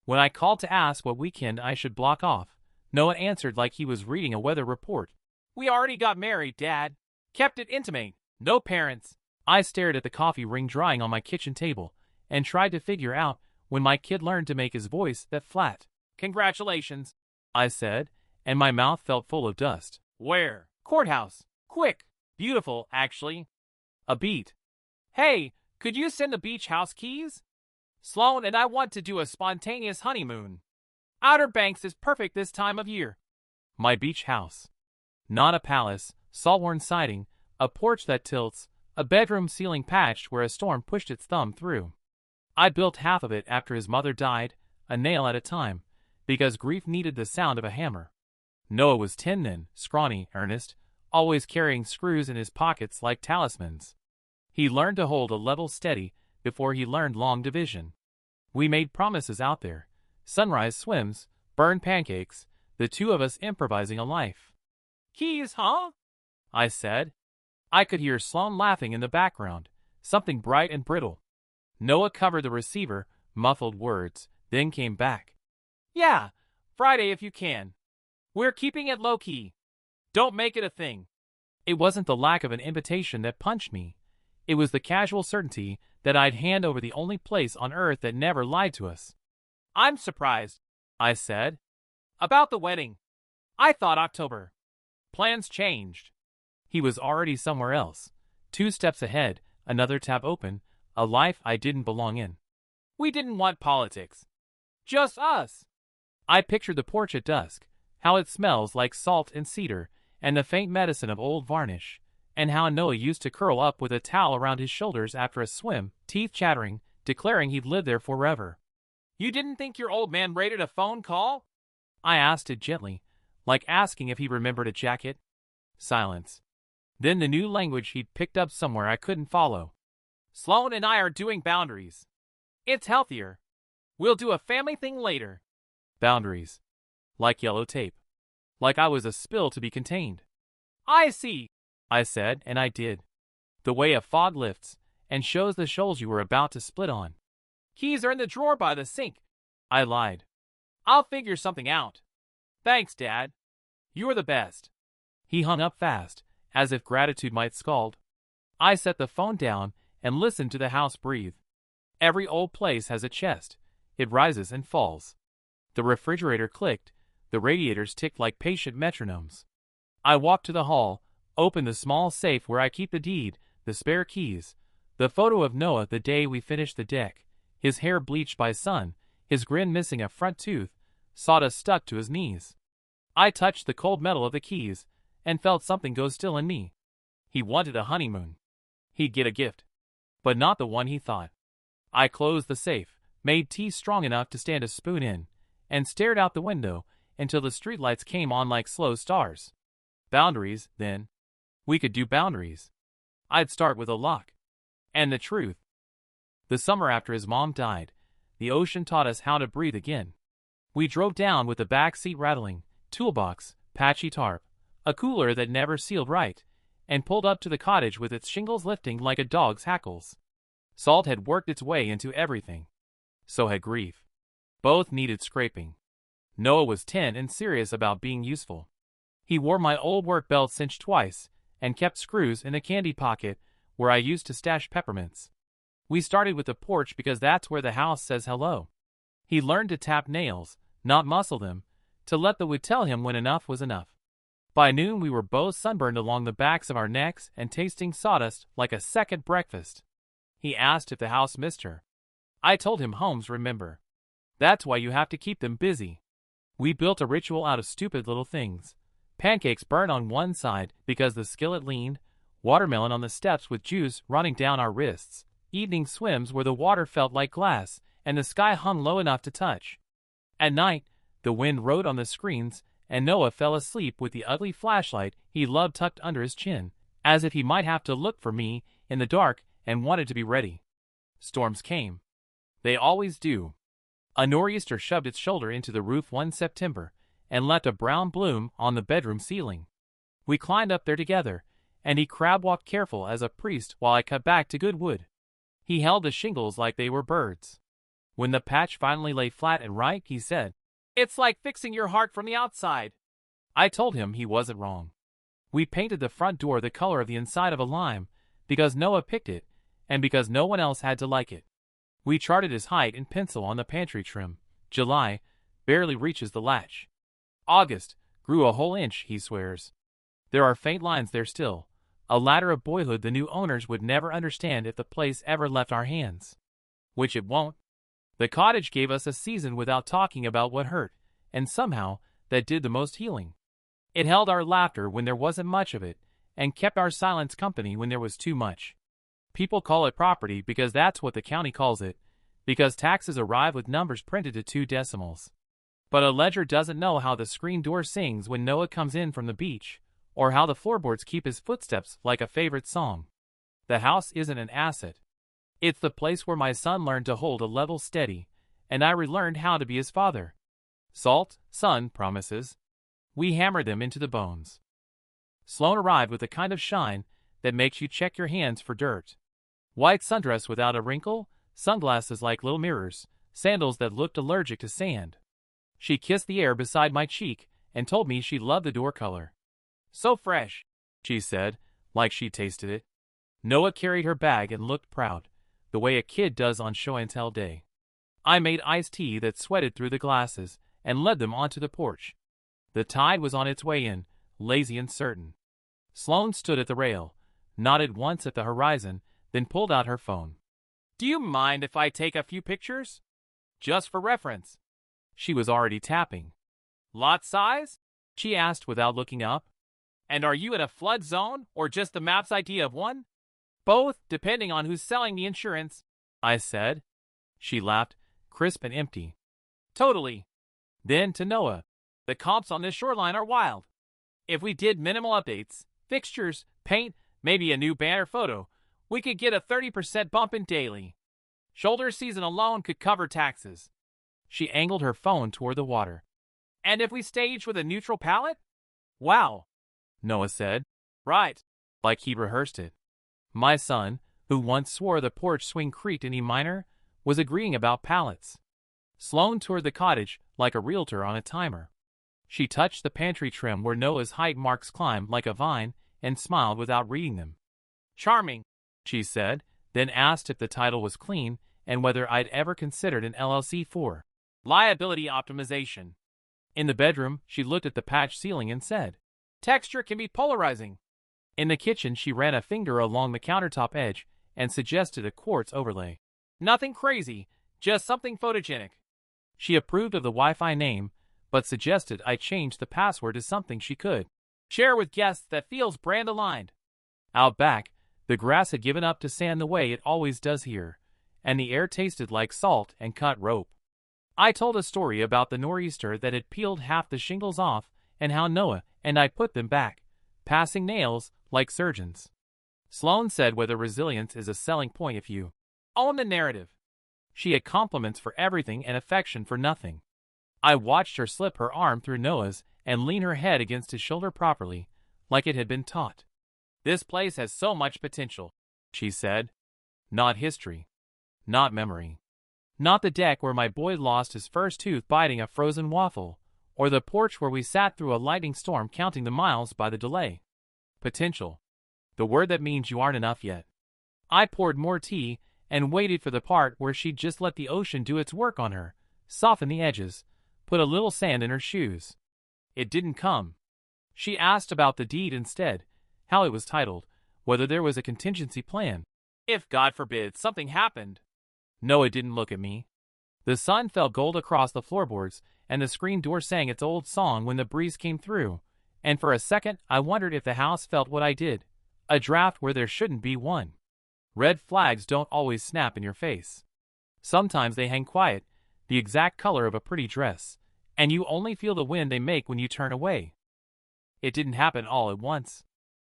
When I called to ask what weekend I should block off, Noah answered like he was reading a weather report. "We already got married, Dad. Kept it intimate. No parents." I stared at the coffee ring drying on my kitchen table and tried to figure out when my kid learned to make his voice that flat. "Congratulations," I said, and my mouth felt full of dust. "Where?" "Courthouse. Quick. Beautiful, actually." A beat. "Hey, could you send the beach house keys? Sloan and I want to do a spontaneous honeymoon. Outer Banks is perfect this time of year." My beach house. Not a palace, salt-worn siding, a porch that tilts, a bedroom ceiling patched where a storm pushed its thumb through. I built half of it after his mother died, a nail at a time, because grief needed the sound of a hammer. Noah was 10 then, scrawny, earnest, always carrying screws in his pockets like talismans. He learned to hold a level steady before he learned long division. We made promises out there, sunrise swims, burned pancakes, the two of us improvising a life. "Keys, huh?" I said. I could hear Sloan laughing in the background, something bright and brittle. Noah covered the receiver, muffled words, then came back. "Yeah, Friday if you can. We're keeping it low-key. Don't make it a thing." It wasn't the lack of an invitation that punched me. It was the casual certainty that I'd hand over the only place on earth that never lied to us. "I'm surprised," I said. "About the wedding. I thought October." Plans changed. He was already somewhere else. 2 steps ahead, another tab open, a life I didn't belong in. "We didn't want politics. Just us." I pictured the porch at dusk, how it smells like salt and cedar, and the faint medicine of old varnish, and how Noah used to curl up with a towel around his shoulders after a swim, teeth chattering, declaring he'd live there forever. "You didn't think your old man rated a phone call?" I asked it gently, like asking if he remembered a jacket. Silence. Then the new language he'd picked up somewhere I couldn't follow. "Sloan and I are doing boundaries. It's healthier. We'll do a family thing later." Boundaries. Like yellow tape. Like I was a spill to be contained. "I see," I said, and I did. The way a fog lifts and shows the shoals you were about to split on. "Keys are in the drawer by the sink." I lied. "I'll figure something out." "Thanks, Dad. You're the best." He hung up fast, as if gratitude might scald. I set the phone down and listened to the house breathe. Every old place has a chest. It rises and falls. The refrigerator clicked. The radiators ticked like patient metronomes. I walked to the hall, opened the small safe where I keep the deed, the spare keys, the photo of Noah the day we finished the deck, his hair bleached by sun, his grin missing a front tooth, sawdust stuck to his knees. I touched the cold metal of the keys and felt something go still in me. He wanted a honeymoon. He'd get a gift. But not the one he thought. I closed the safe, made tea strong enough to stand a spoon in, and stared out the window until the streetlights came on like slow stars. Boundaries, then. We could do boundaries. I'd start with a lock. And the truth. The summer after his mom died, the ocean taught us how to breathe again. We drove down with the back seat rattling, toolbox, patchy tarp, a cooler that never sealed right, and pulled up to the cottage with its shingles lifting like a dog's hackles. Salt had worked its way into everything. So had grief. Both needed scraping. Noah was 10 and serious about being useful. He wore my old work belt cinched twice, and kept screws in the candy pocket where I used to stash peppermints. We started with the porch because that's where the house says hello. He learned to tap nails, not muscle them, to let the wood tell him when enough was enough. By noon we were both sunburned along the backs of our necks and tasting sawdust like a second breakfast. He asked if the house missed her. I told him homes remember. That's why you have to keep them busy. We built a ritual out of stupid little things. Pancakes burned on one side because the skillet leaned, watermelon on the steps with juice running down our wrists, evening swims where the water felt like glass and the sky hung low enough to touch. At night, the wind rode on the screens and Noah fell asleep with the ugly flashlight he loved tucked under his chin, as if he might have to look for me in the dark and wanted to be ready. Storms came. They always do. A nor'easter shoved its shoulder into the roof one September and left a brown bloom on the bedroom ceiling. We climbed up there together, and he crab-walked careful as a priest while I cut back to good wood. He held the shingles like they were birds. When the patch finally lay flat and right, he said, "It's like fixing your heart from the outside." I told him he wasn't wrong. We painted the front door the color of the inside of a lime, because Noah picked it, and because no one else had to like it. We charted his height in pencil on the pantry trim. July, barely reaches the latch. August, grew a whole inch, he swears. There are faint lines there still, a ladder of boyhood the new owners would never understand if the place ever left our hands. Which it won't. The cottage gave us a season without talking about what hurt, and somehow that did the most healing. It held our laughter when there wasn't much of it, and kept our silence company when there was too much. People call it property because that's what the county calls it, because taxes arrive with numbers printed to 2 decimals. But a ledger doesn't know how the screen door sings when Noah comes in from the beach, or how the floorboards keep his footsteps like a favorite song. The house isn't an asset. It's the place where my son learned to hold a level steady, and I relearned how to be his father. Salt, sun, promises. We hammered them into the bones. Sloane arrived with a kind of shine that makes you check your hands for dirt. White sundress without a wrinkle, sunglasses like little mirrors, sandals that looked allergic to sand. She kissed the air beside my cheek and told me she loved the door color. "So fresh," she said, like she tasted it. Noah carried her bag and looked proud, the way a kid does on show and tell day. I made iced tea that sweated through the glasses and led them onto the porch. The tide was on its way in, lazy and certain. Sloane stood at the rail, nodded once at the horizon, then pulled out her phone. "Do you mind if I take a few pictures? Just for reference." She was already tapping. "Lot size?" she asked without looking up. "And are you in a flood zone or just the map's idea of one?" "Both, depending on who's selling the insurance," I said. She laughed, crisp and empty. "Totally." Then to Noah, "The comps on this shoreline are wild. If we did minimal updates, fixtures, paint, maybe a new banner photo, we could get a 30% bump in daily. Shoulder season alone could cover taxes." She angled her phone toward the water. "And if we staged with a neutral palette?" "Wow," Noah said. "Right." Like he rehearsed it. My son, who once swore the porch swing creaked in E minor, was agreeing about palettes. Sloane toured the cottage like a realtor on a timer. She touched the pantry trim where Noah's height marks climbed like a vine and smiled without reading them. "Charming," she said, then asked if the title was clean and whether I'd ever considered an LLC for liability optimization. In the bedroom, she looked at the patched ceiling and said, "Texture can be polarizing." In the kitchen, she ran a finger along the countertop edge and suggested a quartz overlay. "Nothing crazy, just something photogenic." She approved of the Wi-Fi name, but suggested I change the password to something she could share with guests that feels brand aligned. Out back, the grass had given up to sand the way it always does here, and the air tasted like salt and cut rope. I told a story about the nor'easter that had peeled half the shingles off and how Noah and I put them back, passing nails like surgeons. Sloane said whether resilience is a selling point if you own the narrative. She had compliments for everything and affection for nothing. I watched her slip her arm through Noah's and lean her head against his shoulder properly, like it had been taught. "This place has so much potential," she said. "Not history. Not memory. Not the deck where my boy lost his first tooth biting a frozen waffle, or the porch where we sat through a lightning storm counting the miles by the delay. Potential. The word that means you aren't enough yet." I poured more tea and waited for the part where she'd just let the ocean do its work on her, soften the edges, put a little sand in her shoes. It didn't come. She asked about the deed instead, how it was titled, whether there was a contingency plan. If, God forbid, something happened. Noah didn't look at me. The sun fell gold across the floorboards, and the screen door sang its old song when the breeze came through, and for a second I wondered if the house felt what I did, a draft where there shouldn't be one. Red flags don't always snap in your face. Sometimes they hang quiet, the exact color of a pretty dress, and you only feel the wind they make when you turn away. It didn't happen all at once.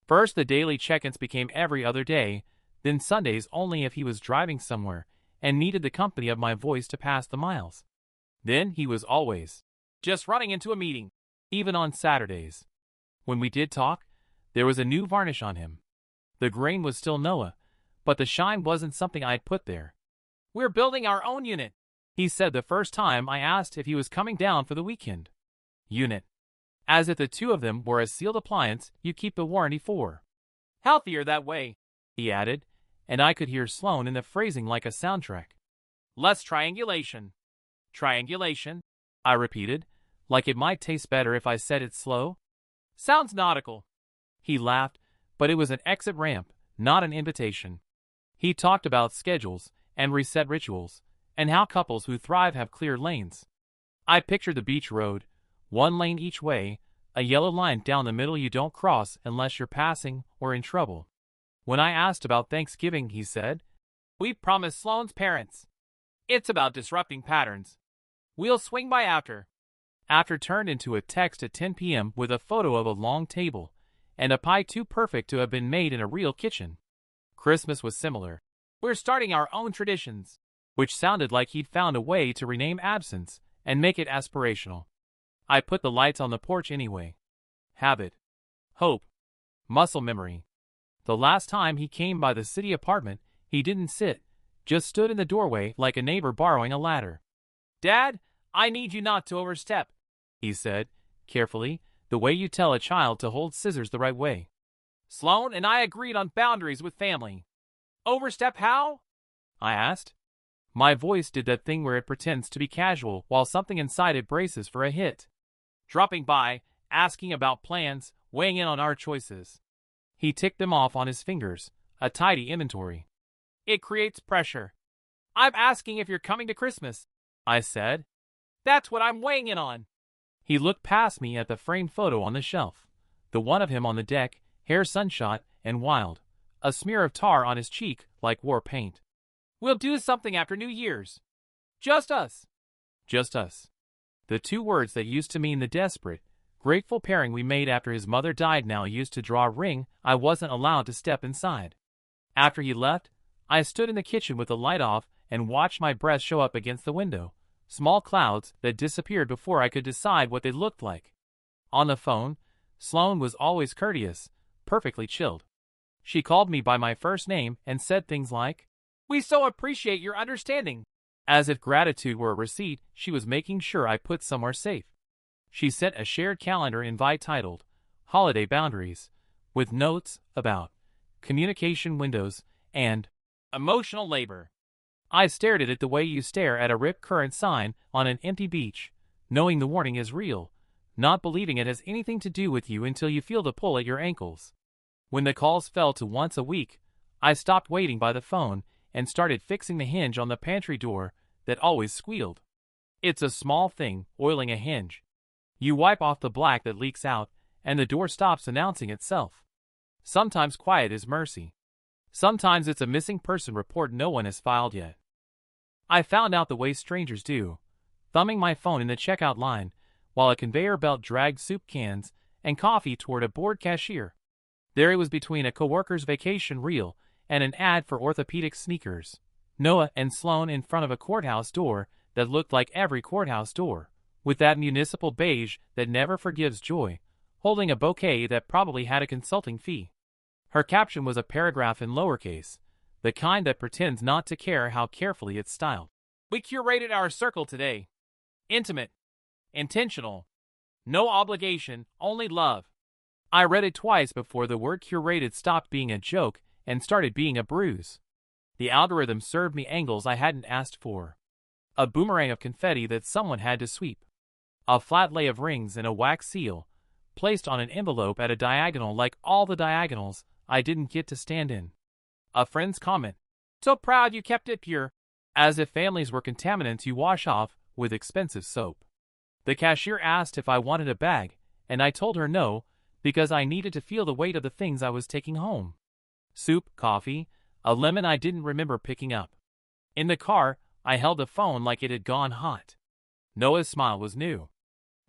First the daily check-ins became every other day, then Sundays only if he was driving somewhere and needed the company of my voice to pass the miles. Then he was always just running into a meeting, even on Saturdays. When we did talk, there was a new varnish on him. The grain was still Noah, but the shine wasn't something I'd put there. "We're building our own unit," he said the first time I asked if he was coming down for the weekend. Unit. As if the two of them were a sealed appliance you keep the warranty for. Healthier that way, he added, and I could hear Sloan in the phrasing like a soundtrack. Less triangulation. Triangulation? I repeated, like it might taste better if I said it slow. Sounds nautical. He laughed, but it was an exit ramp, not an invitation. He talked about schedules and reset rituals, and how couples who thrive have clear lanes. I pictured the beach road, one lane each way, a yellow line down the middle you don't cross unless you're passing or in trouble. When I asked about Thanksgiving, he said, "We promised Sloane's parents. It's about disrupting patterns. We'll swing by after." After turned into a text at 10 p.m. with a photo of a long table and a pie too perfect to have been made in a real kitchen. Christmas was similar. We're starting our own traditions, which sounded like he'd found a way to rename absence and make it aspirational. I put the lights on the porch anyway. Habit. Hope. Muscle memory. The last time he came by the city apartment, he didn't sit, just stood in the doorway like a neighbor borrowing a ladder. "Dad, I need you not to overstep," he said, carefully, the way you tell a child to hold scissors the right way. "Sloane and I agreed on boundaries with family." "Overstep how?" I asked. My voice did that thing where it pretends to be casual while something inside it braces for a hit. "Dropping by, asking about plans, weighing in on our choices." He ticked them off on his fingers, a tidy inventory. "It creates pressure." "I'm asking if you're coming to Christmas," I said. "That's what I'm weighing in on." He looked past me at the framed photo on the shelf, the one of him on the deck, hair sunshot and wild, a smear of tar on his cheek like war paint. "We'll do something after New Year's. Just us." Just us. The two words that used to mean the desperate, grateful pairing we made after his mother died now used to draw a ring I wasn't allowed to step inside. After he left, I stood in the kitchen with the light off and watched my breath show up against the window, small clouds that disappeared before I could decide what they looked like. On the phone, Sloane was always courteous, perfectly chilled. She called me by my first name and said things like, "We so appreciate your understanding." As if gratitude were a receipt she was making sure I put somewhere safe. She sent a shared calendar invite titled Holiday Boundaries, with notes about communication windows and emotional labor. I stared at it the way you stare at a rip current sign on an empty beach, knowing the warning is real, not believing it has anything to do with you until you feel the pull at your ankles. When the calls fell to once a week, I stopped waiting by the phone and started fixing the hinge on the pantry door that always squealed. It's a small thing, oiling a hinge. You wipe off the black that leaks out, and the door stops announcing itself. Sometimes quiet is mercy. Sometimes it's a missing person report no one has filed yet. I found out the way strangers do, thumbing my phone in the checkout line, while a conveyor belt dragged soup cans and coffee toward a bored cashier. There it was between a coworker's vacation reel and an ad for orthopedic sneakers. Noah and Sloane in front of a courthouse door that looked like every courthouse door, with that municipal beige that never forgives joy, holding a bouquet that probably had a consulting fee. Her caption was a paragraph in lowercase, the kind that pretends not to care how carefully it's styled. "We curated our circle today. Intimate. Intentional. No obligation, only love." I read it twice before the word curated stopped being a joke and started being a bruise. The algorithm served me angles I hadn't asked for. A boomerang of confetti that someone had to sweep. A flat lay of rings and a wax seal, placed on an envelope at a diagonal like all the diagonals I didn't get to stand in. A friend's comment, "So proud you kept it pure," as if families were contaminants you wash off with expensive soap. The cashier asked if I wanted a bag, and I told her no, because I needed to feel the weight of the things I was taking home. Soup, coffee, a lemon I didn't remember picking up. In the car, I held the phone like it had gone hot. Noah's smile was new.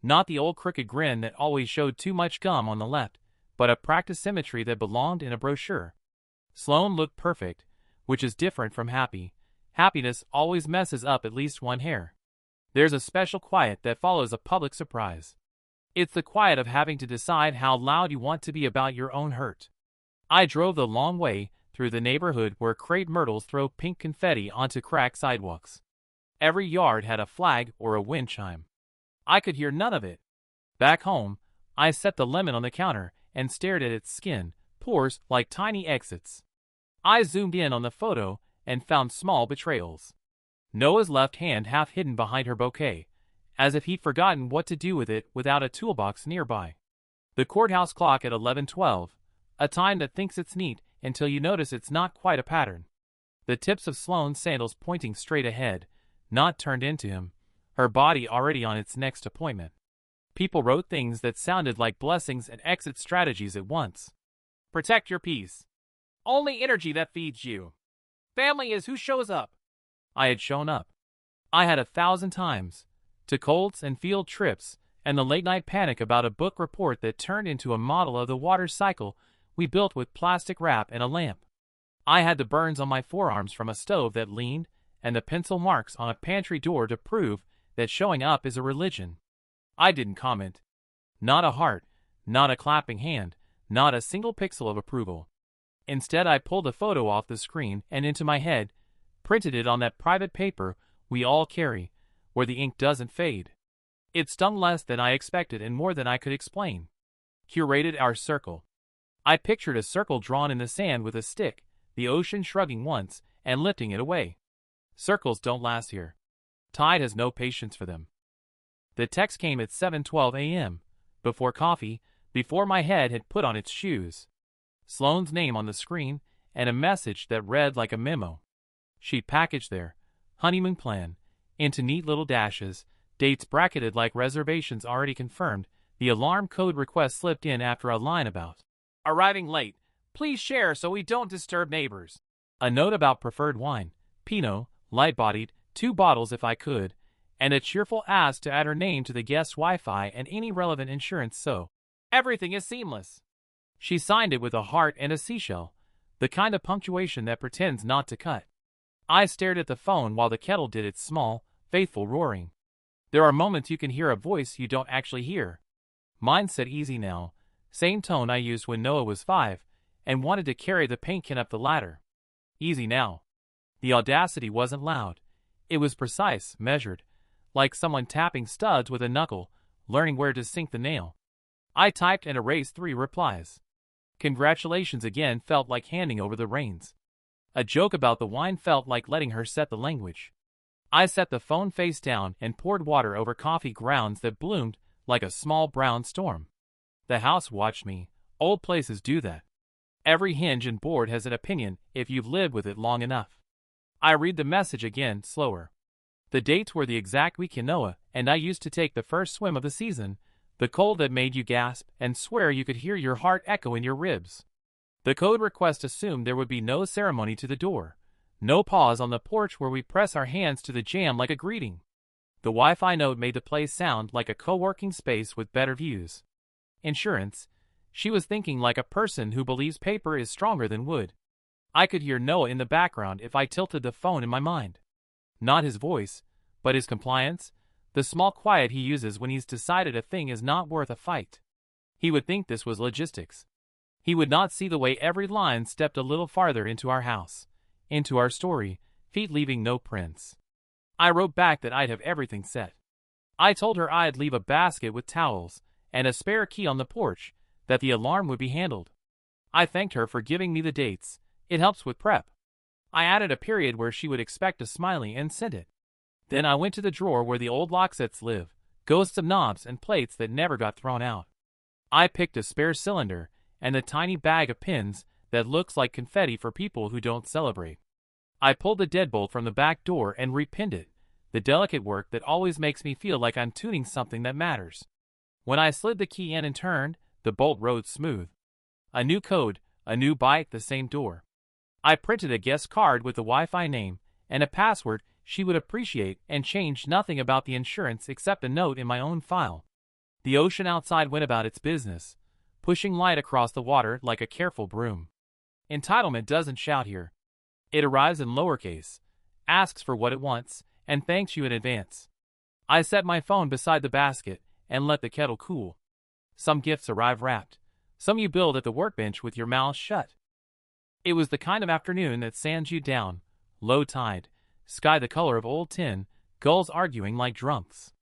Not the old crooked grin that always showed too much gum on the left, but a practiced symmetry that belonged in a brochure. Sloane looked perfect, which is different from happy. Happiness always messes up at least one hair. There's a special quiet that follows a public surprise. It's the quiet of having to decide how loud you want to be about your own hurt. I drove the long way through the neighborhood where crepe myrtles throw pink confetti onto cracked sidewalks. Every yard had a flag or a wind chime. I could hear none of it. Back home, I set the lemon on the counter and stared at its skin, pores like tiny exits. I zoomed in on the photo and found small betrayals. Noah's left hand half hidden behind her bouquet, as if he'd forgotten what to do with it without a toolbox nearby. The courthouse clock at 11:12, a time that thinks it's neat until you notice it's not quite a pattern. The tips of Sloane's sandals pointing straight ahead, not turned into him, her body already on its next appointment. People wrote things that sounded like blessings and exit strategies at once. Protect your peace. Only energy that feeds you. Family is who shows up. I had shown up. I had 1,000 times. To colds and field trips, and the late-night panic about a book report that turned into a model of the water cycle we built with plastic wrap and a lamp. I had the burns on my forearms from a stove that leaned, and the pencil marks on a pantry door to prove that showing up is a religion. I didn't comment. Not a heart, not a clapping hand, not a single pixel of approval. Instead, I pulled a photo off the screen and into my head, printed it on that private paper we all carry, where the ink doesn't fade. It stung less than I expected and more than I could explain. Curated our circle. I pictured a circle drawn in the sand with a stick, the ocean shrugging once and lifting it away. Circles don't last here. Tide has no patience for them. The text came at 7:12 a.m., before coffee, before my head had put on its shoes. Sloane's name on the screen, and a message that read like a memo. She'd packaged their honeymoon plan into neat little dashes, dates bracketed like reservations already confirmed. The alarm code request slipped in after a line about arriving late. Please share so we don't disturb neighbors. A note about preferred wine, Pinot, light-bodied, 2 bottles if I could, and a cheerful ask to add her name to the guest Wi-Fi and any relevant insurance so everything is seamless. She signed it with a heart and a seashell, the kind of punctuation that pretends not to cut. I stared at the phone while the kettle did its small, faithful roaring. There are moments you can hear a voice you don't actually hear. Mine said easy now, same tone I used when Noah was 5, and wanted to carry the paint can up the ladder. Easy now. The audacity wasn't loud. It was precise, measured, like someone tapping studs with a knuckle, learning where to sink the nail. I typed and erased 3 replies. Congratulations again felt like handing over the reins. A joke about the wine felt like letting her set the language. I set the phone face down and poured water over coffee grounds that bloomed like a small brown storm. The house watched me. Old places do that. Every hinge and board has an opinion if you've lived with it long enough. I read the message again, slower. The dates were the exact week in Noah, and I used to take the first swim of the season, the cold that made you gasp and swear you could hear your heart echo in your ribs. The code request assumed there would be no ceremony to the door, no pause on the porch where we press our hands to the jamb like a greeting. The Wi-Fi note made the place sound like a co-working space with better views. Insurance. She was thinking like a person who believes paper is stronger than wood. I could hear Noah in the background if I tilted the phone in my mind. Not his voice, but his compliance, the small quiet he uses when he's decided a thing is not worth a fight. He would think this was logistics. He would not see the way every line stepped a little farther into our house, into our story, feet leaving no prints. I wrote back that I'd have everything set. I told her I'd leave a basket with towels and a spare key on the porch, that the alarm would be handled. I thanked her for giving me the dates. It helps with prep. I added a period where she would expect a smiley and sent it. Then I went to the drawer where the old lock sets live, ghosts of knobs and plates that never got thrown out. I picked a spare cylinder and a tiny bag of pins that looks like confetti for people who don't celebrate. I pulled the deadbolt from the back door and repinned it, the delicate work that always makes me feel like I'm tuning something that matters. When I slid the key in and turned, the bolt rode smooth. A new code, a new bite, the same door. I printed a guest card with the Wi-Fi name and a password she would appreciate and changed nothing about the insurance except a note in my own file. The ocean outside went about its business, pushing light across the water like a careful broom. Entitlement doesn't shout here. It arrives in lowercase, asks for what it wants, and thanks you in advance. I set my phone beside the basket and let the kettle cool. Some gifts arrive wrapped. Some you build at the workbench with your mouth shut. It was the kind of afternoon that sands you down, low tide, sky the color of old tin, gulls arguing like drunks.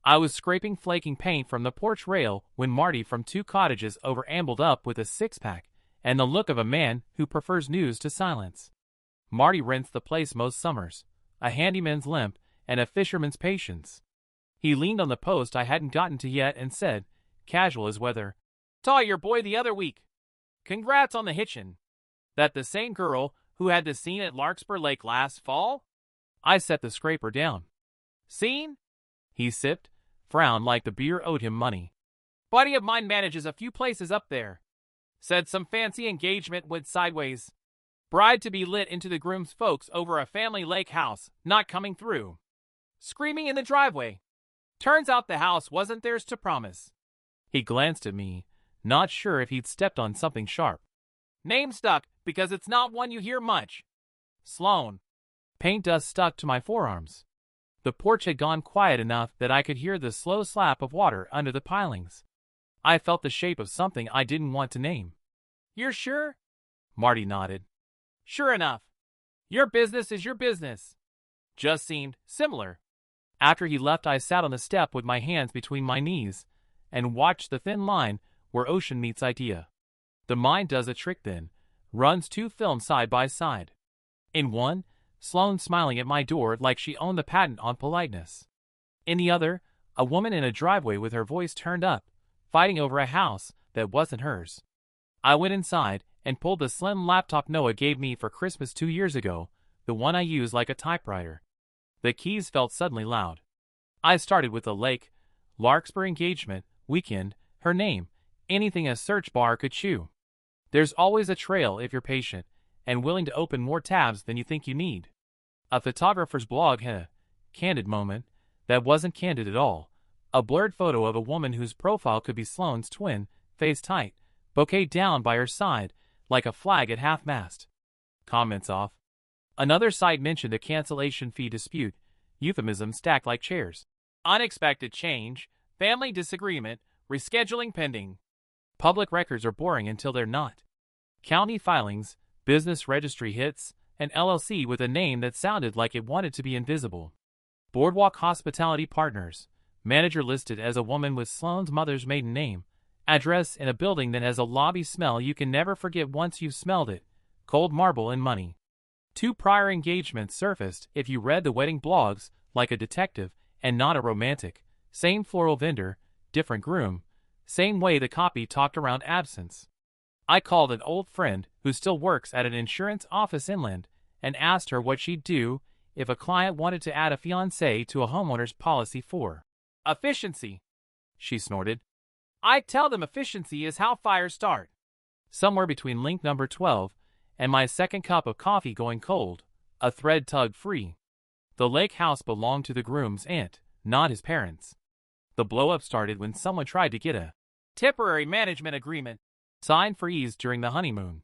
I was scraping flaking paint from the porch rail when Marty from 2 cottages over ambled up with a six-pack and the look of a man who prefers news to silence. Marty rents the place most summers, a handyman's limp and a fisherman's patience. He leaned on the post I hadn't gotten to yet and said, casual as weather, "Saw your boy the other week. Congrats on the hitchin'. That the same girl who had the scene at Larkspur Lake last fall?" I set the scraper down. "Scene?" He sipped, frowned like the beer owed him money. "Buddy of mine manages a few places up there. Said some fancy engagement went sideways. Bride to be lit into the groom's folks over a family lake house not coming through. Screaming in the driveway. Turns out the house wasn't theirs to promise." He glanced at me, not sure if he'd stepped on something sharp. "Name stuck because it's not one you hear much. Sloan." Paint dust stuck to my forearms. The porch had gone quiet enough that I could hear the slow slap of water under the pilings. I felt the shape of something I didn't want to name. "You're sure?" Marty nodded. "Sure enough. Your business is your business." Just seemed similar. After he left, I sat on the step with my hands between my knees and watched the thin line where ocean meets idea. The mind does a trick then, runs 2 films side by side. In one, Sloane smiling at my door like she owned the patent on politeness. In the other, a woman in a driveway with her voice turned up, fighting over a house that wasn't hers. I went inside and pulled the slim laptop Noah gave me for Christmas 2 years ago, the one I use like a typewriter. The keys felt suddenly loud. I started with the lake, Larkspur engagement, weekend, her name, anything a search bar could chew. There's always a trail if you're patient and willing to open more tabs than you think you need. A photographer's blog had a candid moment that wasn't candid at all. A blurred photo of a woman whose profile could be Sloane's twin, face tight, bouquet down by her side, like a flag at half-mast. Comments off. Another site mentioned a cancellation fee dispute, euphemism stacked like chairs. Unexpected change, family disagreement, rescheduling pending. Public records are boring until they're not. County filings, business registry hits, an LLC with a name that sounded like it wanted to be invisible. Boardwalk Hospitality Partners, manager listed as a woman with Sloane's mother's maiden name, address in a building that has a lobby smell you can never forget once you've smelled it, cold marble and money. 2 prior engagements surfaced if you read the wedding blogs like a detective and not a romantic, same floral vendor, different groom, same way the copy talked around absence. I called an old friend who still works at an insurance office inland and asked her what she'd do if a client wanted to add a fiancé to a homeowner's policy for efficiency. She snorted. "I tell them efficiency is how fires start." Somewhere between link number 12 and my second cup of coffee going cold, a thread tugged free. The lake house belonged to the groom's aunt, not his parents. The blow-up started when someone tried to get a temporary management agreement signed for ease during the honeymoon.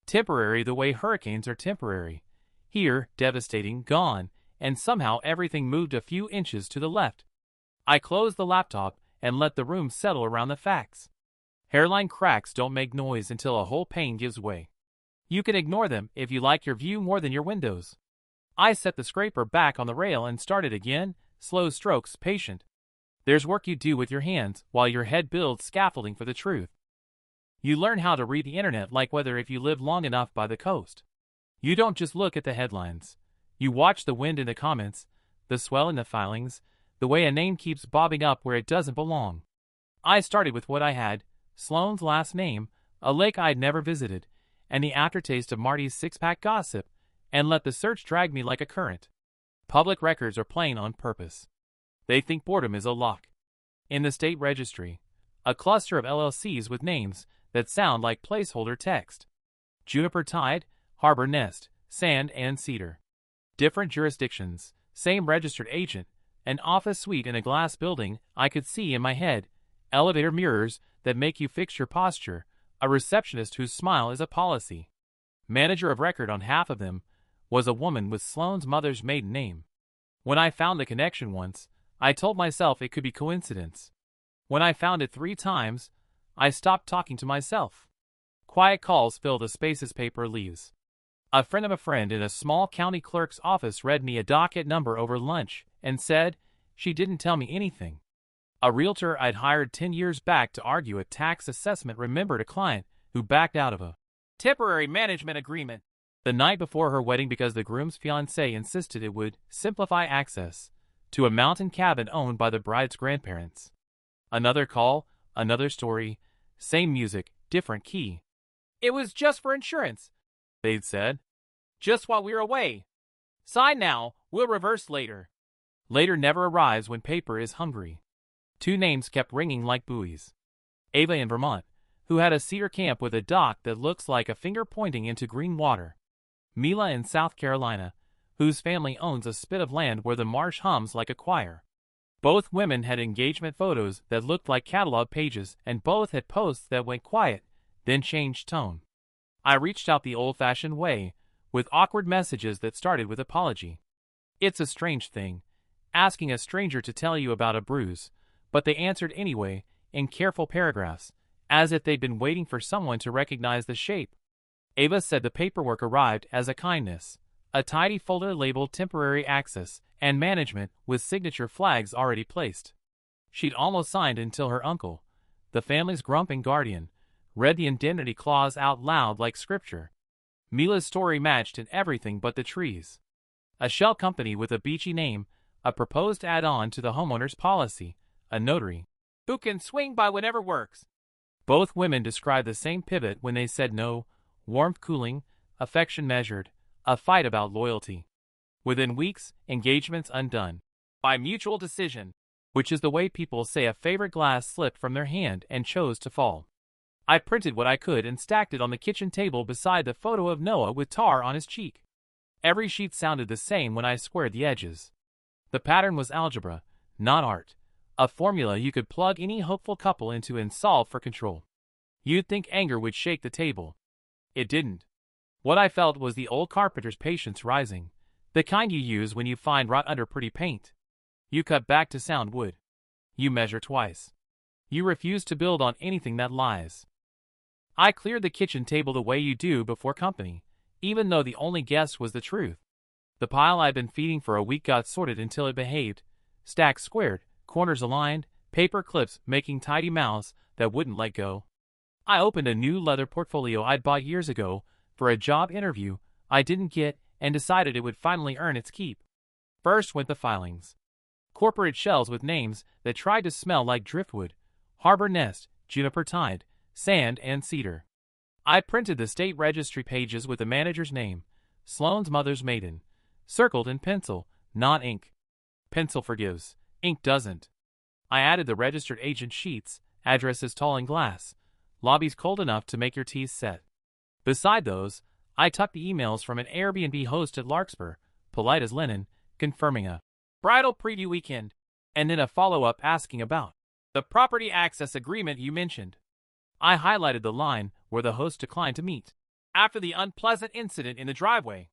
Temporary the way hurricanes are temporary. Here, devastating, gone, and somehow everything moved a few inches to the left. I closed the laptop and let the room settle around the facts. Hairline cracks don't make noise until a whole pane gives way. You can ignore them if you like your view more than your windows. I set the scraper back on the rail and started again, slow strokes, patient. There's work you do with your hands while your head builds scaffolding for the truth. You learn how to read the internet like weather if you live long enough by the coast. You don't just look at the headlines. You watch the wind in the comments, the swell in the filings, the way a name keeps bobbing up where it doesn't belong. I started with what I had, Sloane's last name, a lake I'd never visited, and the aftertaste of Marty's six-pack gossip, and let the search drag me like a current. Public records are plain on purpose. They think boredom is a lock. In the state registry, a cluster of LLCs with names that sound like placeholder text. Juniper Tide, Harbor Nest, Sand and Cedar. Different jurisdictions, same registered agent, an office suite in a glass building I could see in my head, elevator mirrors that make you fix your posture, a receptionist whose smile is a policy. Manager of record on half of them was a woman with Sloane's mother's maiden name. When I found the connection once, I told myself it could be coincidence. When I found it 3 times, I stopped talking to myself. Quiet calls filled the spaces paper leaves. A friend of a friend in a small county clerk's office read me a docket number over lunch and said she didn't tell me anything. A realtor I'd hired 10 years back to argue a tax assessment remembered a client who backed out of a temporary management agreement the night before her wedding because the groom's fiancé insisted it would simplify access to a mountain cabin owned by the bride's grandparents. Another call, another story, same music, different key. It was just for insurance, they'd said. Just while we're away. Sign now, we'll reverse later. Later never arrives when paper is hungry. 2 names kept ringing like buoys. Ava in Vermont, who had a cedar camp with a dock that looks like a finger pointing into green water. Mila in South Carolina, whose family owns a spit of land where the marsh hums like a choir. Both women had engagement photos that looked like catalog pages, and both had posts that went quiet, then changed tone. I reached out the old-fashioned way, with awkward messages that started with apology. It's a strange thing, asking a stranger to tell you about a bruise, but they answered anyway, in careful paragraphs, as if they'd been waiting for someone to recognize the shape. Ava said the paperwork arrived as a kindness, a tidy folder labeled temporary access and management with signature flags already placed. She'd almost signed until her uncle, the family's grumping guardian, read the indemnity clause out loud like scripture. Mila's story matched in everything but the trees. A shell company with a beachy name, a proposed add-on to the homeowner's policy, a notary who can swing by whenever works. Both women described the same pivot when they said no, warmth cooling, affection measured, a fight about loyalty. Within weeks, engagements undone. By mutual decision, which is the way people say a favorite glass slipped from their hand and chose to fall. I printed what I could and stacked it on the kitchen table beside the photo of Noah with tar on his cheek. Every sheet sounded the same when I squared the edges. The pattern was algebra, not art, a formula you could plug any hopeful couple into and solve for control. You'd think anger would shake the table. It didn't. What I felt was the old carpenter's patience rising, the kind you use when you find rot under pretty paint. You cut back to sound wood. You measure twice. You refuse to build on anything that lies. I cleared the kitchen table the way you do before company, even though the only guest was the truth. The pile I'd been feeding for a week got sorted until it behaved, stacks squared, corners aligned, paper clips making tidy mouths that wouldn't let go. I opened a new leather portfolio I'd bought years ago for a job interview I didn't get and decided it would finally earn its keep. First went the filings. Corporate shells with names that tried to smell like driftwood, harbor nest, juniper tide, sand, and cedar. I printed the state registry pages with the manager's name, Sloane's mother's maiden, circled in pencil, not ink. Pencil forgives, ink doesn't. I added the registered agent sheets, addresses tall and glass, lobbies cold enough to make your teeth set. Beside those, I tucked the emails from an Airbnb host at Larkspur, polite as linen, confirming a bridal preview weekend, and then a follow-up asking about the property access agreement you mentioned. I highlighted the line where the host declined to meet after the unpleasant incident in the driveway.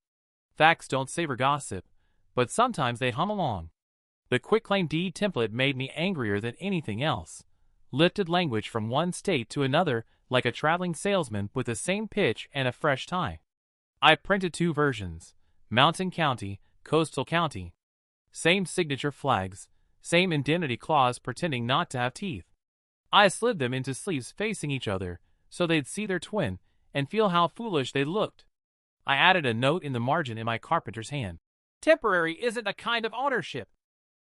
Facts don't savor gossip, but sometimes they hum along. The quitclaim deed template made me angrier than anything else. Lifted language from one state to another like a traveling salesman with the same pitch and a fresh tie. I printed 2 versions, Mountain County, Coastal County. Same signature flags, same indemnity clause pretending not to have teeth. I slid them into sleeves facing each other so they'd see their twin and feel how foolish they looked. I added a note in the margin in my carpenter's hand. Temporary isn't a kind of ownership.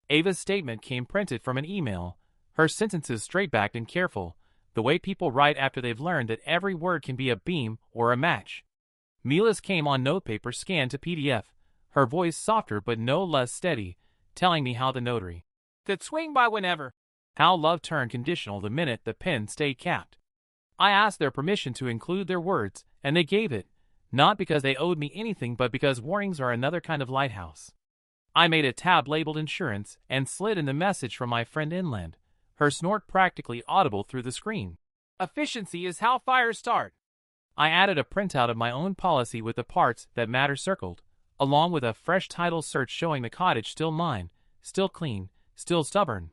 Ava's statement came printed from an email, her sentences straight-backed and careful, the way people write after they've learned that every word can be a beam or a match. Mila's came on notepaper scanned to PDF, her voice softer but no less steady, telling me how the notary could swing by whenever. How love turned conditional the minute the pen stayed capped. I asked their permission to include their words, and they gave it, not because they owed me anything but because warnings are another kind of lighthouse. I made a tab labeled insurance and slid in the message from my friend inland, her snort practically audible through the screen. Efficiency is how fires start. I added a printout of my own policy with the parts that matter circled, along with a fresh title search showing the cottage still mine, still clean, still stubborn.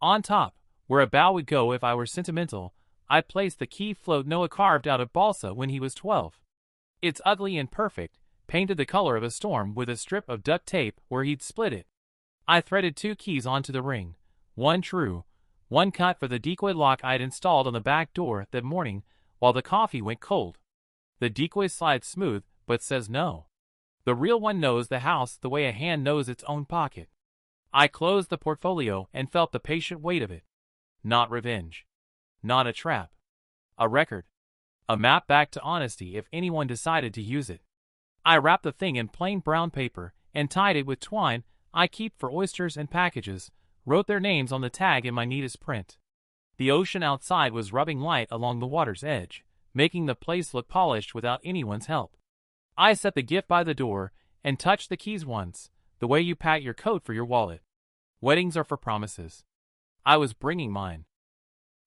On top, where a bow would go if I were sentimental, I placed the key float Noah carved out of balsa when he was 12. It's ugly and perfect, painted the color of a storm with a strip of duct tape where he'd split it. I threaded 2 keys onto the ring, one true, one cut for the decoy lock I'd installed on the back door that morning while the coffee went cold. The decoy slides smooth but says no. The real one knows the house the way a hand knows its own pocket. I closed the portfolio and felt the patient weight of it. Not revenge. Not a trap. A record. A map back to honesty if anyone decided to use it. I wrapped the thing in plain brown paper and tied it with twine I keep for oysters and packages, wrote their names on the tag in my neatest print. The ocean outside was rubbing light along the water's edge, making the place look polished without anyone's help. I set the gift by the door and touched the keys once, the way you pat your coat for your wallet. Weddings are for promises. I was bringing mine.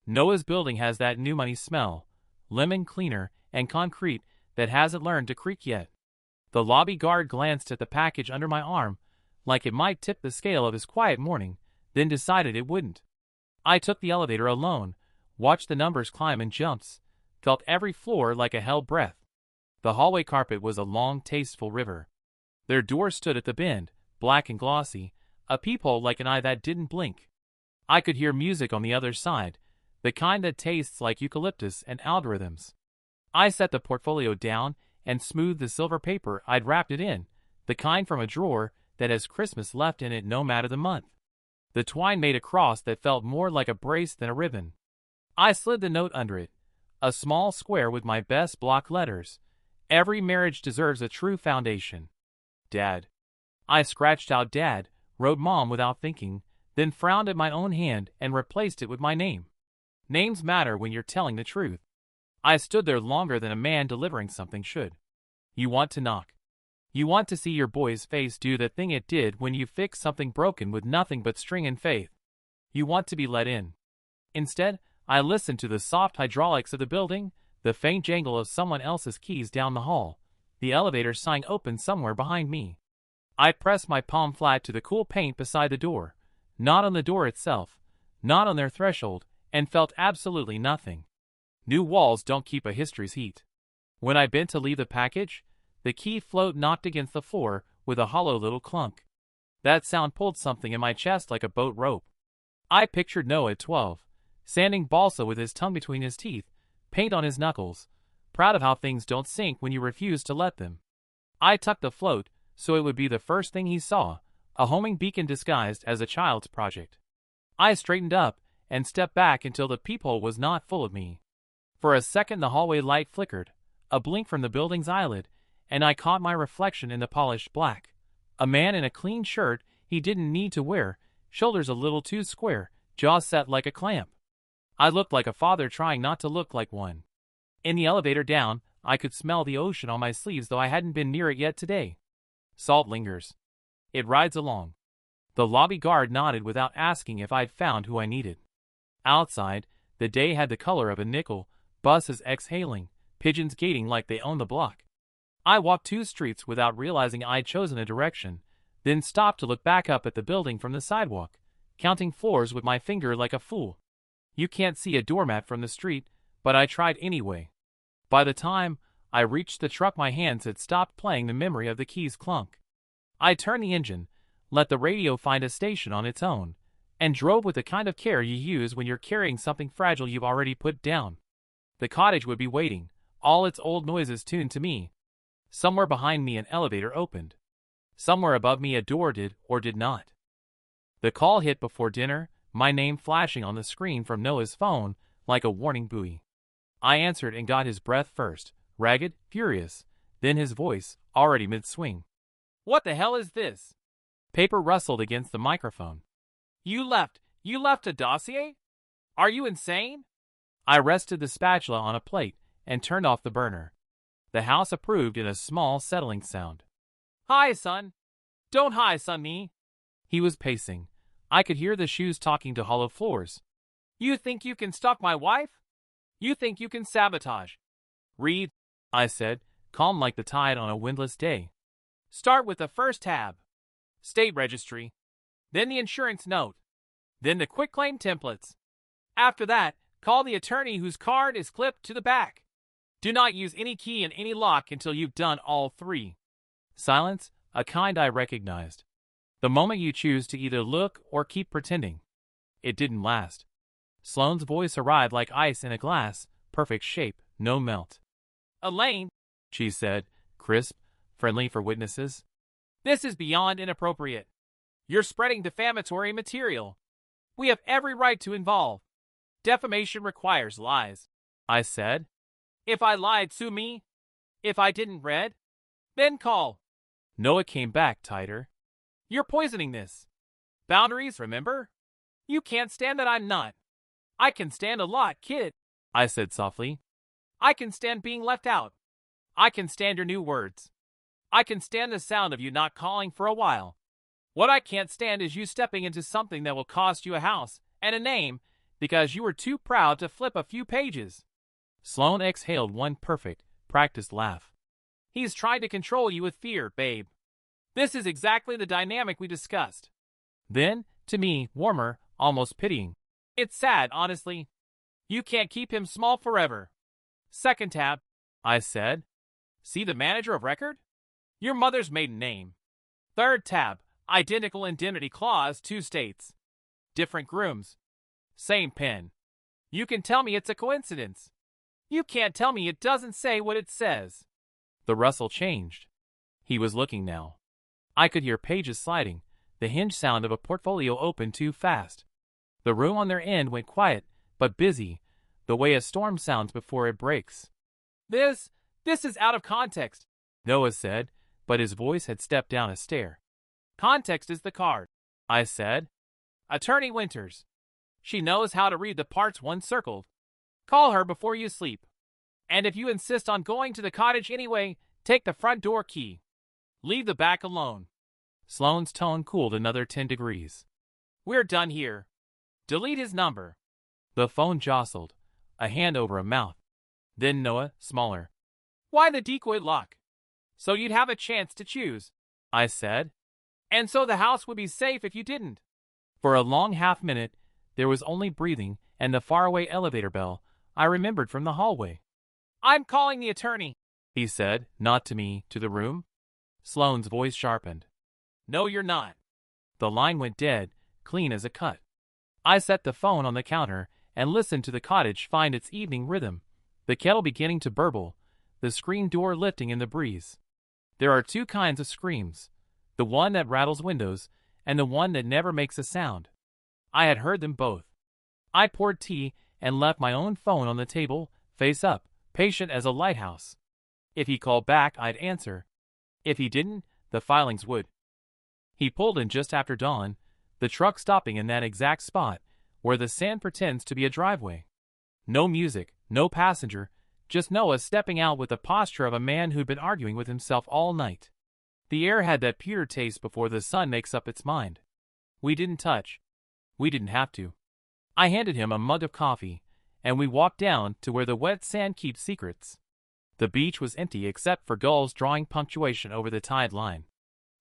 Noah's building has that new money smell, lemon cleaner and concrete that hasn't learned to creak yet. The lobby guard glanced at the package under my arm, like it might tip the scale of his quiet morning, then decided it wouldn't. I took the elevator alone, watched the numbers climb in jumps, felt every floor like a held breath. The hallway carpet was a long, tasteful river. Their door stood at the bend, black and glossy, a peephole like an eye that didn't blink. I could hear music on the other side, the kind that tastes like eucalyptus and algorithms. I set the portfolio down and smoothed the silver paper I'd wrapped it in, the kind from a drawer that has Christmas left in it no matter the month. The twine made a cross that felt more like a brace than a ribbon. I slid the note under it, a small square with my best block letters. Every marriage deserves a true foundation. Dad. I scratched out Dad, wrote Mom without thinking, then frowned at my own hand and replaced it with my name. Names matter when you're telling the truth. I stood there longer than a man delivering something should. You want to knock. You want to see your boy's face do the thing it did when you fix something broken with nothing but string and faith. You want to be let in. Instead, I listened to the soft hydraulics of the building, the faint jangle of someone else's keys down the hall, the elevator sign open somewhere behind me. I pressed my palm flat to the cool paint beside the door, not on the door itself, not on their threshold, and felt absolutely nothing. New walls don't keep a history's heat. When I bent to leave the package, the key float knocked against the floor with a hollow little clunk. That sound pulled something in my chest like a boat rope. I pictured Noah at 12, sanding balsa with his tongue between his teeth, paint on his knuckles, proud of how things don't sink when you refuse to let them. I tucked the float so it would be the first thing he saw, a homing beacon disguised as a child's project. I straightened up and stepped back until the peephole was not full of me. For a second the hallway light flickered, a blink from the building's eyelid, and I caught my reflection in the polished black. A man in a clean shirt he didn't need to wear, shoulders a little too square, jaw set like a clamp. I looked like a father trying not to look like one. In the elevator down, I could smell the ocean on my sleeves though I hadn't been near it yet today. Salt lingers. It rides along. The lobby guard nodded without asking if I'd found who I needed. Outside, the day had the color of a nickel, buses exhaling, pigeons gating like they owned the block. I walked 2 streets without realizing I'd chosen a direction, then stopped to look back up at the building from the sidewalk, counting floors with my finger like a fool. You can't see a doormat from the street, but I tried anyway. By the time I reached the truck, my hands had stopped playing the memory of the keys clunk. I turned the engine, let the radio find a station on its own, and drove with the kind of care you use when you're carrying something fragile you've already put down. The cottage would be waiting, all its old noises tuned to me. Somewhere behind me an elevator opened. Somewhere above me a door did or did not. The call hit before dinner, my name flashing on the screen from Noah's phone like a warning buoy. I answered and got his breath first, ragged, furious, then his voice, already mid-swing. What the hell is this? Paper rustled against the microphone. You left a dossier? Are you insane? I rested the spatula on a plate and turned off the burner. The house approved in a small, settling sound. Hi, son. Don't hi, son me. He was pacing. I could hear the shoes talking to hollow floors. You think you can stalk my wife? You think you can sabotage? Read, I said, calm like the tide on a windless day. Start with the first tab. State registry. Then the insurance note. Then the quitclaim templates. After that, call the attorney whose card is clipped to the back. Do not use any key in any lock until you've done all 3. Silence, a kind I recognized. The moment you choose to either look or keep pretending. It didn't last. Sloane's voice arrived like ice in a glass, perfect shape, no melt. "Elaine," she said, crisp, friendly for witnesses. "This is beyond inappropriate. You're spreading defamatory material. We have every right to involve. Defamation requires lies," I said. "If I lied, sue me. If I didn't read, then call." Noah came back tighter. "You're poisoning this. Boundaries, remember? You can't stand that I'm not." "I can stand a lot, kid," I said softly. "I can stand being left out. I can stand your new words. I can stand the sound of you not calling for a while. What I can't stand is you stepping into something that will cost you a house and a name because you were too proud to flip a few pages." Sloane exhaled one perfect, practiced laugh. "He's trying to control you with fear, babe. This is exactly the dynamic we discussed." Then, to me, warmer, almost pitying. "It's sad, honestly. You can't keep him small forever." "Second tab," I said. "See the manager of record? Your mother's maiden name." "Third tab, identical indemnity clause, 2 states. Different grooms. Same pen. You can tell me it's a coincidence. You can't tell me it doesn't say what it says." The rustle changed. He was looking now. I could hear pages sliding, the hinge sound of a portfolio opened too fast. The room on their end went quiet, but busy, the way a storm sounds before it breaks. This is out of context," Noah said, but his voice had stepped down a stair. "Context is the card," I said. "Attorney Winters. She knows how to read the parts one circled. Call her before you sleep. And if you insist on going to the cottage anyway, take the front door key. Leave the back alone." Sloane's tone cooled another 10 degrees. "We're done here. Delete his number." The phone jostled, a hand over a mouth. Then Noah, smaller. "Why the decoy lock?" "So you'd have a chance to choose," I said. "And so the house would be safe if you didn't." For a long half-minute, there was only breathing and the faraway elevator bell I remembered from the hallway. "I'm calling the attorney," he said, not to me, to the room. Sloane's voice sharpened. "No, you're not." The line went dead, clean as a cut. I set the phone on the counter and listened to the cottage find its evening rhythm, the kettle beginning to burble, the screen door lifting in the breeze. There are 2 kinds of screams, the one that rattles windows and the one that never makes a sound. I had heard them both. I poured tea and left my own phone on the table, face up, patient as a lighthouse. If he called back, I'd answer. If he didn't, the filings would. He pulled in just after dawn, the truck stopping in that exact spot where the sand pretends to be a driveway. No music, no passenger, just Noah stepping out with the posture of a man who'd been arguing with himself all night. The air had that pewter taste before the sun makes up its mind. We didn't touch. We didn't have to. I handed him a mug of coffee, and we walked down to where the wet sand keeps secrets. The beach was empty except for gulls drawing punctuation over the tide line.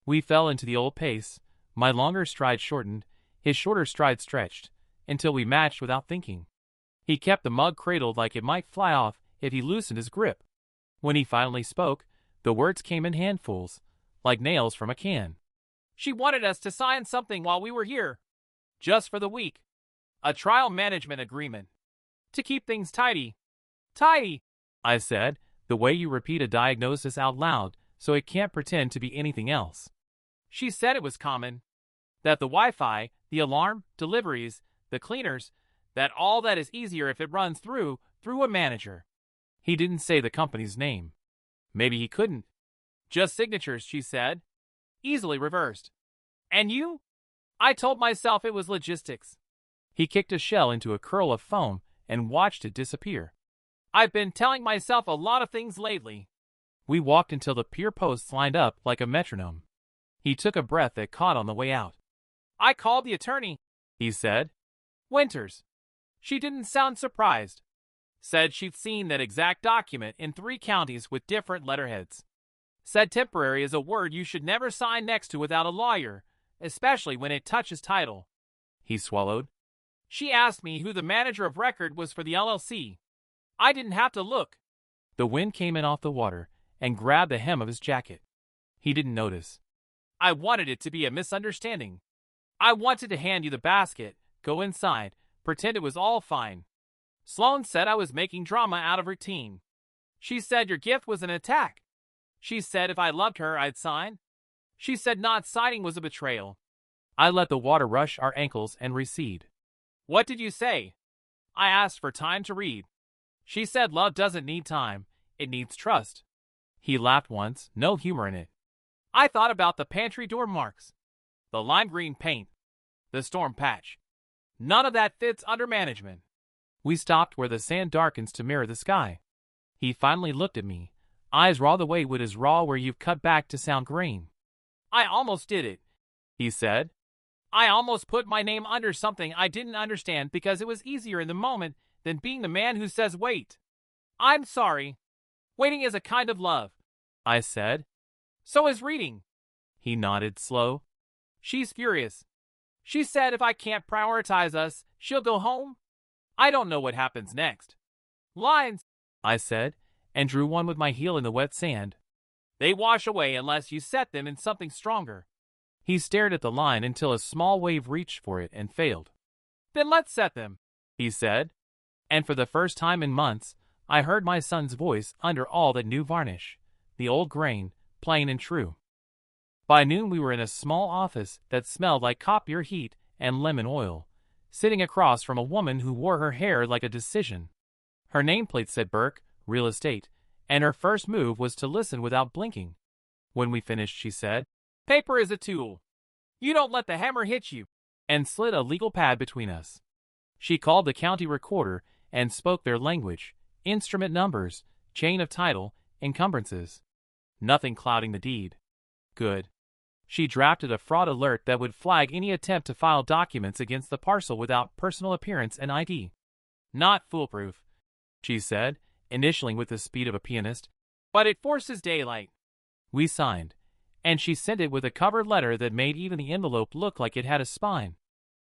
We fell into the old pace, my longer stride shortened, his shorter stride stretched, until we matched without thinking. He kept the mug cradled like it might fly off if he loosened his grip. When he finally spoke, the words came in handfuls, like nails from a can. "She wanted us to sign something while we were here. Just for the week. A trial management agreement. To keep things tidy." "Tidy," I said, the way you repeat a diagnosis out loud so it can't pretend to be anything else. "She said it was common. That the Wi-Fi, the alarm, deliveries, the cleaners, that all that is easier if it runs through a manager." He didn't say the company's name. Maybe he couldn't. "Just signatures," she said. "Easily reversed." "And you?" I told myself it was logistics. He kicked a shell into a curl of foam and watched it disappear. "I've been telling myself a lot of things lately." We walked until the pier posts lined up like a metronome. He took a breath that caught on the way out. "I called the attorney," he said. "Winters." She didn't sound surprised. Said she'd seen that exact document in 3 counties with different letterheads. Said temporary is a word you should never sign next to without a lawyer, especially when it touches title. He swallowed. "She asked me who the manager of record was for the LLC. I didn't have to look." The wind came in off the water and grabbed the hem of his jacket. He didn't notice. I wanted it to be a misunderstanding. I wanted to hand you the basket, go inside, pretend it was all fine. Sloane said I was making drama out of routine. She said your gift was an attack. She said if I loved her, I'd sign. She said not signing was a betrayal. I let the water rush our ankles and recede. What did you say? I asked for time to read. She said love doesn't need time, it needs trust. He laughed once, no humor in it. I thought about the pantry door marks, the lime green paint, the storm patch. None of that fits under management. We stopped where the sand darkens to mirror the sky. He finally looked at me, eyes raw the way wood is raw where you've cut back to sound green. I almost did it, he said. I almost put my name under something I didn't understand because it was easier in the moment than being the man who says wait. I'm sorry. Waiting is a kind of love, I said. So is reading. He nodded slow. She's furious. She said if I can't prioritize us, she'll go home. I don't know what happens next. Lines, I said, and drew one with my heel in the wet sand. They wash away unless you set them in something stronger. He stared at the line until a small wave reached for it and failed. Then let's set them, he said. And for the first time in months, I heard my son's voice under all that new varnish, the old grain, plain and true. By noon we were in a small office that smelled like copier heat and lemon oil, sitting across from a woman who wore her hair like a decision. Her nameplate said Burke, Real Estate, and her first move was to listen without blinking. When we finished, she said, Paper is a tool. You don't let the hammer hit you, and slid a legal pad between us. She called the county recorder and spoke their language, instrument numbers, chain of title, encumbrances. Nothing clouding the deed. Good. She drafted a fraud alert that would flag any attempt to file documents against the parcel without personal appearance and ID. Not foolproof, she said, initialing with the speed of a pianist, but it forces daylight. We signed, and she sent it with a covered letter that made even the envelope look like it had a spine.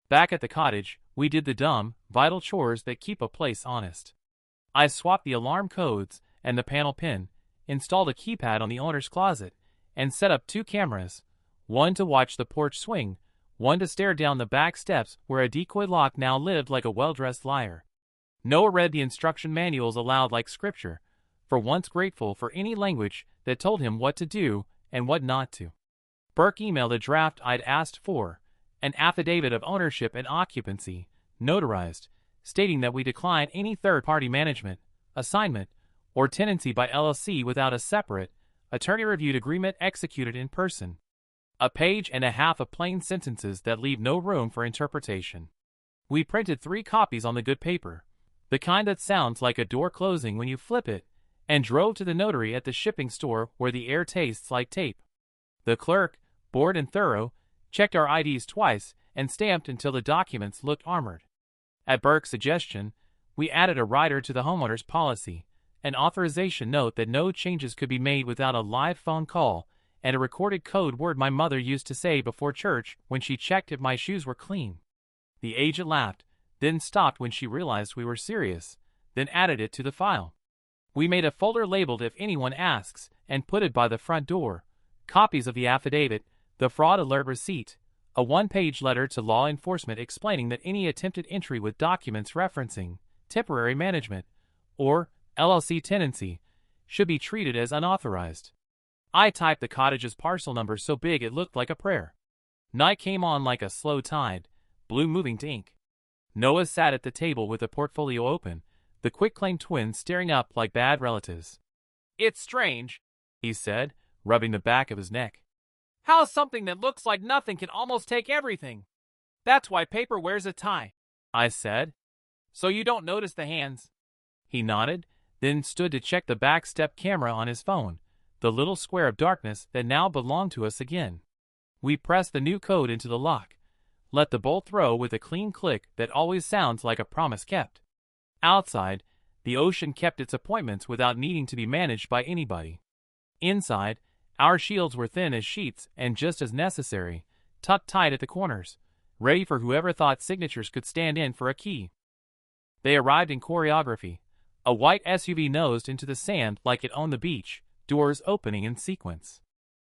Back at the cottage, we did the dumb, vital chores that keep a place honest. I swapped the alarm codes and the panel pin, installed a keypad on the owner's closet, and set up 2 cameras, one to watch the porch swing, one to stare down the back steps where a decoy lock now lived like a well-dressed liar. Noah read the instruction manuals aloud like scripture, for once grateful for any language that told him what to do and what not to. Burke emailed a draft I'd asked for, an affidavit of ownership and occupancy, notarized, stating that we decline any third-party management, assignment, or tenancy by LLC without a separate, attorney-reviewed agreement executed in person. A page and a half of plain sentences that leave no room for interpretation. We printed 3 copies on the good paper, the kind that sounds like a door closing when you flip it, and drove to the notary at the shipping store where the air tastes like tape. The clerk, bored and thorough, checked our IDs twice and stamped until the documents looked armored. At Burke's suggestion, we added a rider to the homeowner's policy, an authorization note that no changes could be made without a live phone call, and a recorded code word my mother used to say before church when she checked if my shoes were clean. The agent laughed, then stopped when she realized we were serious, then added it to the file. We made a folder labeled if anyone asks and put it by the front door, copies of the affidavit, the fraud alert receipt, a 1-page letter to law enforcement explaining that any attempted entry with documents referencing temporary management or LLC tenancy should be treated as unauthorized. I typed the cottage's parcel number so big it looked like a prayer. Night came on like a slow tide, blue moving to ink. Noah sat at the table with the portfolio open, the quitclaim twins staring up like bad relatives. It's strange, he said, rubbing the back of his neck. How something that looks like nothing can almost take everything. That's why paper wears a tie, I said. So you don't notice the hands. He nodded, then stood to check the back step camera on his phone, the little square of darkness that now belonged to us again. We pressed the new code into the lock, let the bolt throw with a clean click that always sounds like a promise kept. Outside, the ocean kept its appointments without needing to be managed by anybody. Inside, our shields were thin as sheets and just as necessary, tucked tight at the corners, ready for whoever thought signatures could stand in for a key. They arrived in choreography. A white SUV nosed into the sand like it owned the beach, doors opening in sequence.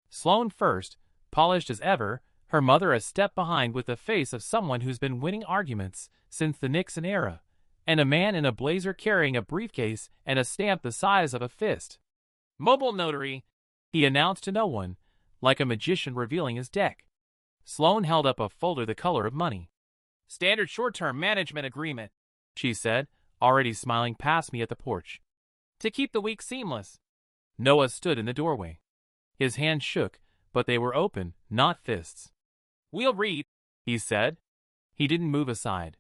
Sloane first, polished as ever, her mother a step behind with the face of someone who's been winning arguments since the Nixon era, and a man in a blazer carrying a briefcase and a stamp the size of a fist. "Mobile notary," he announced to no one, like a magician revealing his deck. Sloane held up a folder the color of money. "Standard short-term management agreement," she said, already smiling past me at the porch. "To keep the week seamless." Noah stood in the doorway. His hands shook, but they were open, not fists. "We'll read," he said. He didn't move aside.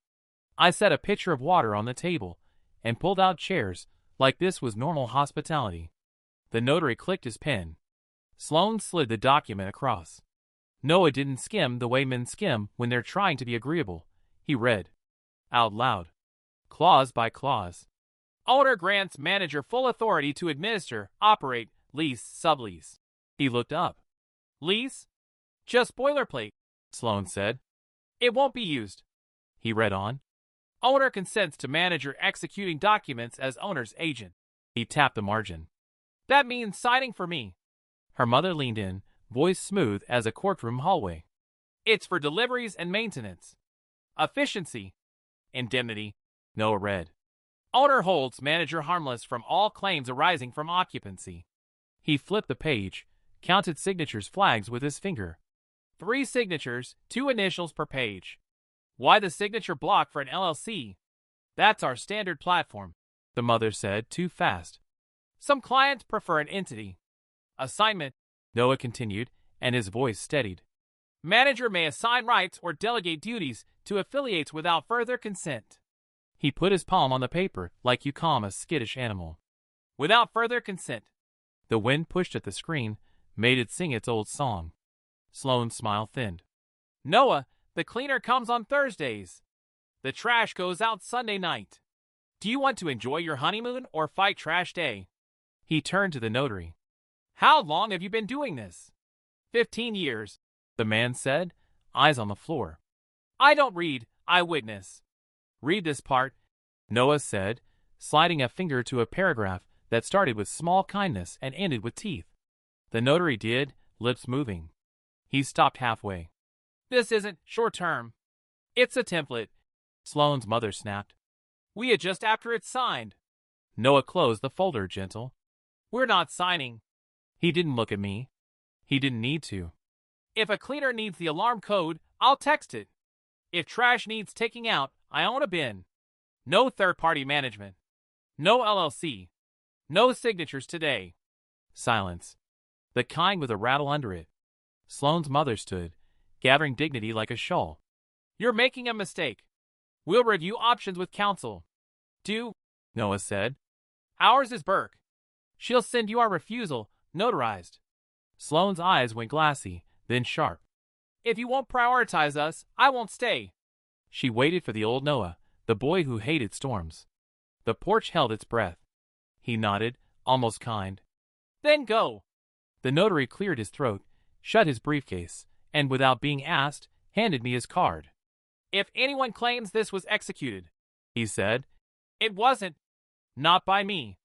I set a pitcher of water on the table and pulled out chairs like this was normal hospitality. The notary clicked his pen. Sloane slid the document across. Noah didn't skim the way men skim when they're trying to be agreeable. He read out loud, clause by clause. "Owner grants manager full authority to administer, operate, lease, sublease." He looked up. "Lease? Just boilerplate," Sloane said. "It won't be used." He read on. "Owner consents to manager executing documents as owner's agent." He tapped the margin. "That means signing for me." Her mother leaned in, voice smooth as a courtroom hallway. "It's for deliveries and maintenance. Efficiency. Indemnity." Noah read. "Owner holds manager harmless from all claims arising from occupancy." He flipped the page, counted signatures flags with his finger. 3 signatures, 2 initials per page. "Why the signature block for an LLC? That's our standard platform," the mother said too fast. "Some clients prefer an entity. Assignment," Noah continued, and his voice steadied. "Manager may assign rights or delegate duties to affiliates without further consent." He put his palm on the paper like you calm a skittish animal. "Without further consent." The wind pushed at the screen, made it sing its old song. Sloane's smile thinned. "Noah, the cleaner comes on Thursdays. The trash goes out Sunday night. Do you want to enjoy your honeymoon or fight trash day?" He turned to the notary. "How long have you been doing this?" 15 years, the man said, eyes on the floor. "I don't read, I witness." "Read this part," Noah said, sliding a finger to a paragraph that started with small kindness and ended with teeth. The notary did, lips moving. He stopped halfway. "This isn't short-term. It's a template," Sloane's mother snapped. "We adjust after it's signed." Noah closed the folder, gentle. "We're not signing." He didn't look at me. He didn't need to. "If a cleaner needs the alarm code, I'll text it. If trash needs taking out, I own a bin. No third-party management. No LLC. No signatures today." Silence. The kind with a rattle under it. Sloane's mother stood, gathering dignity like a shawl. "You're making a mistake. We'll review options with counsel." "Do," Noah said. "Ours is Burke. She'll send you our refusal, notarized." Sloane's eyes went glassy, then sharp. "If you won't prioritize us, I won't stay." She waited for the old Noah, the boy who hated storms. The porch held its breath. He nodded, almost kind. "Then go." The notary cleared his throat, shut his briefcase, and without being asked, handed me his card. "If anyone claims this was executed," he said, "it wasn't. Not by me."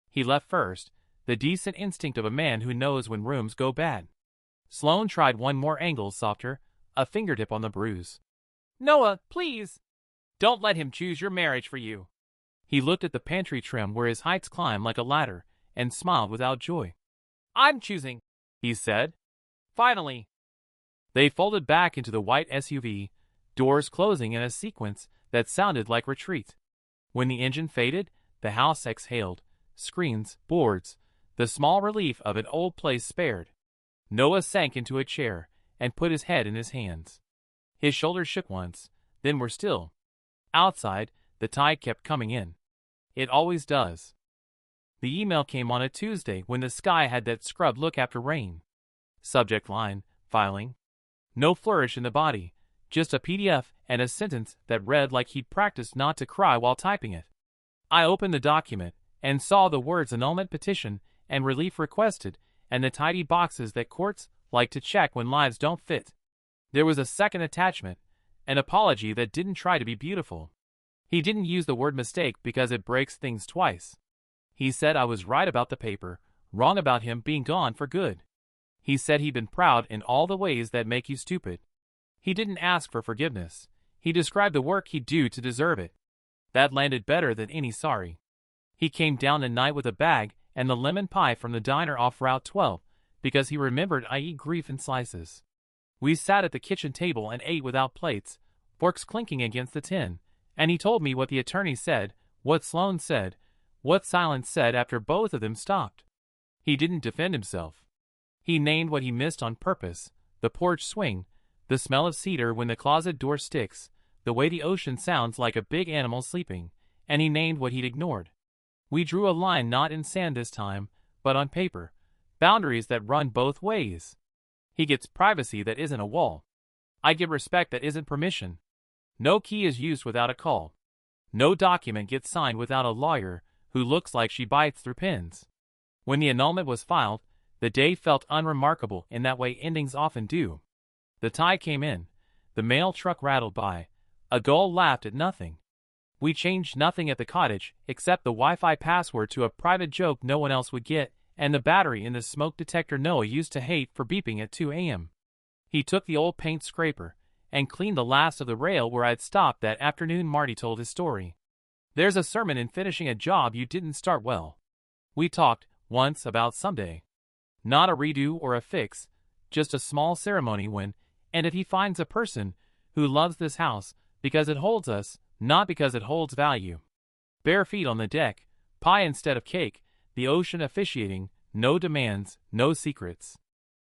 He left first, the decent instinct of a man who knows when rooms go bad. Sloane tried one more angle, softer, a fingertip on the bruise. "Noah, please. Don't let him choose your marriage for you." He looked at the pantry trim where his heights climbed like a ladder and smiled without joy. "I'm choosing," he said. "Finally." They folded back into the white SUV, doors closing in a sequence that sounded like retreat. When the engine faded, the house exhaled, screens, boards, the small relief of an old place spared. Noah sank into a chair and put his head in his hands. His shoulders shook once, then were still. Outside, the tide kept coming in. It always does. The email came on a Tuesday when the sky had that scrubbed look after rain. Subject line, filing. No flourish in the body, just a PDF and a sentence that read like he'd practiced not to cry while typing it. I opened the document and saw the words annulment petition and relief requested and the tidy boxes that courts like to check when lives don't fit. There was a second attachment, an apology that didn't try to be beautiful. He didn't use the word mistake because it breaks things twice. He said I was right about the paper, wrong about him being gone for good. He said he'd been proud in all the ways that make you stupid. He didn't ask for forgiveness. He described the work he'd do to deserve it. That landed better than any sorry. He came down at night with a bag and the lemon pie from the diner off Route 12, because he remembered I eat grief in slices. We sat at the kitchen table and ate without plates, forks clinking against the tin, and he told me what the attorney said, what Sloane said, what Silence said after both of them stopped. He didn't defend himself. He named what he missed on purpose: the porch swing, the smell of cedar when the closet door sticks, the way the ocean sounds like a big animal sleeping, and he named what he'd ignored. We drew a line not in sand this time, but on paper, boundaries that run both ways. He gets privacy that isn't a wall. I get respect that isn't permission. No key is used without a call. No document gets signed without a lawyer who looks like she bites through pens. When the annulment was filed, the day felt unremarkable in that way endings often do. The tide came in. The mail truck rattled by. A gull laughed at nothing. We changed nothing at the cottage except the Wi-Fi password to a private joke no one else would get, and the battery in the smoke detector Noah used to hate for beeping at 2 a.m. He took the old paint scraper and cleaned the last of the rail where I'd stopped that afternoon. Marty told his story. There's a sermon in finishing a job you didn't start well. We talked, once, about someday. Not a redo or a fix, just a small ceremony when, and if he finds a person who loves this house because it holds us, not because it holds value. Bare feet on the deck, pie instead of cake, the ocean officiating, no demands, no secrets.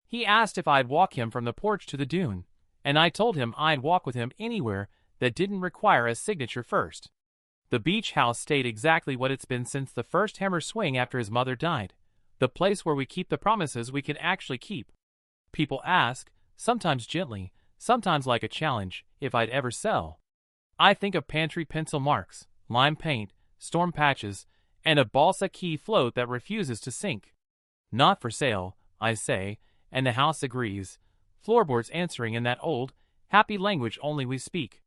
He asked if I'd walk him from the porch to the dune, and I told him I'd walk with him anywhere that didn't require a signature first. The beach house stayed exactly what it's been since the first hammer swing after his mother died, the place where we keep the promises we can actually keep. People ask, sometimes gently, sometimes like a challenge, if I'd ever sell. I think of pantry pencil marks, lime paint, storm patches, and a balsa key float that refuses to sink. Not for sale, I say, and the house agrees, floorboards answering in that old, happy language only we speak.